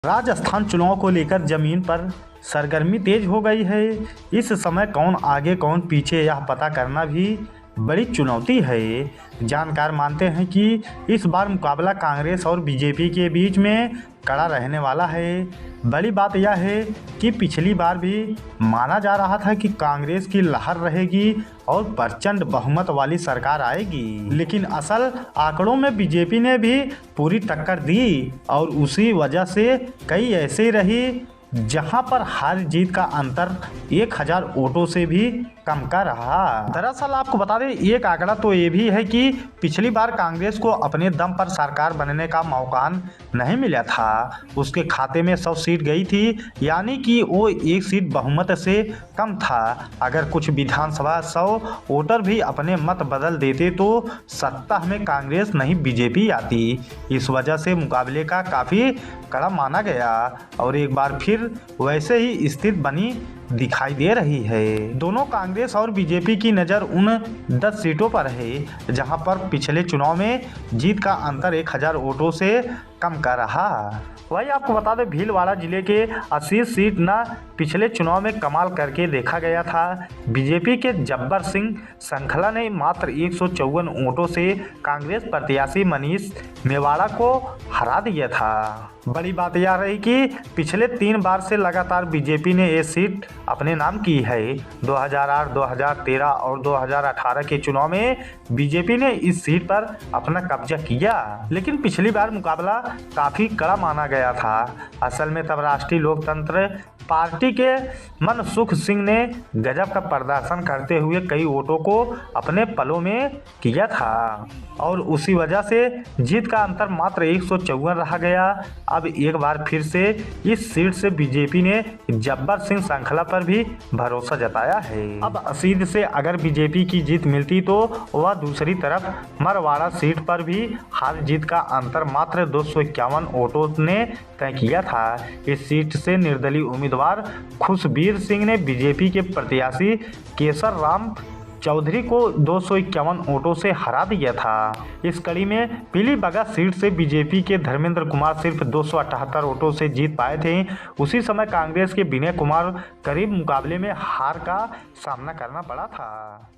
राजस्थान चुनाव को लेकर जमीन पर सरगर्मी तेज हो गई है। इस समय कौन आगे कौन पीछे यह पता करना भी बड़ी चुनौती है। जानकार मानते हैं कि इस बार मुकाबला कांग्रेस और बीजेपी के बीच में कड़ा रहने वाला है। बड़ी बात यह है कि पिछली बार भी माना जा रहा था कि कांग्रेस की लहर रहेगी और प्रचंड बहुमत वाली सरकार आएगी, लेकिन असल आंकड़ों में बीजेपी ने भी पूरी टक्कर दी और उसी वजह से कई ऐसे रही जहां पर हार जीत का अंतर 1000 वोटों से भी कम का रहा। दरअसल आपको बता दें, एक आंकड़ा तो ये भी है कि पिछली बार कांग्रेस को अपने दम पर सरकार बनने का मौका नहीं मिला था। उसके खाते में 100 सीट गई थी, यानी कि वो 1 सीट बहुमत से कम था। अगर कुछ विधानसभा 100 वोटर भी अपने मत बदल देते तो सत्ता में कांग्रेस नहीं बीजेपी आती। इस वजह से मुकाबले का काफ़ी कड़ा माना गया और एक बार फिर वैसे ही स्थिति बनी दिखाई दे रही है। दोनों कांग्रेस और बीजेपी की नज़र उन 10 सीटों पर है जहां पर पिछले चुनाव में जीत का अंतर 1000 वोटों से कम का रहा। वही आपको बता दें, भीलवाड़ा जिले के 80 सीट न पिछले चुनाव में कमाल करके देखा गया था। बीजेपी के जब्बर सिंह श्रृंखला ने मात्र 154 वोटों से कांग्रेस प्रत्याशी मनीष मेवाड़ा को हरा दिया था। बड़ी बात यह रही कि पिछले 3 बार से लगातार बीजेपी ने ये सीट अपने नाम की है। 2008, 2013 और 2018 के चुनाव में बीजेपी ने इस सीट पर अपना कब्जा किया, लेकिन पिछली बार मुकाबला काफ़ी कड़ा माना गया था। असल में तब राष्ट्रीय लोकतंत्र पार्टी के मनसुख सिंह ने गजब का प्रदर्शन करते हुए कई वोटों को अपने पलों में किया था और उसी वजह से जीत का अंतर मात्र 154 रह गया। अब एक बार फिर से इस सीट से बीजेपी ने जब्बर सिंह श्रृंखला पर भी भरोसा जताया है। अब सीट से अगर बीजेपी की जीत मिलती तो वह दूसरी तरफ मरवाड़ा सीट पर भी हार जीत का अंतर मात्र 251 वोटों ने तय किया था। इस सीट से निर्दलीय उम्मीदवार खुशबीर सिंह ने बीजेपी के प्रत्याशी केसर राम चौधरी को 251 वोटों से हरा दिया था। इस कड़ी में पीलीबगा सीट से बीजेपी के धर्मेंद्र कुमार सिर्फ 278 वोटों से जीत पाए थे। उसी समय कांग्रेस के विनय कुमार करीब मुकाबले में हार का सामना करना पड़ा था।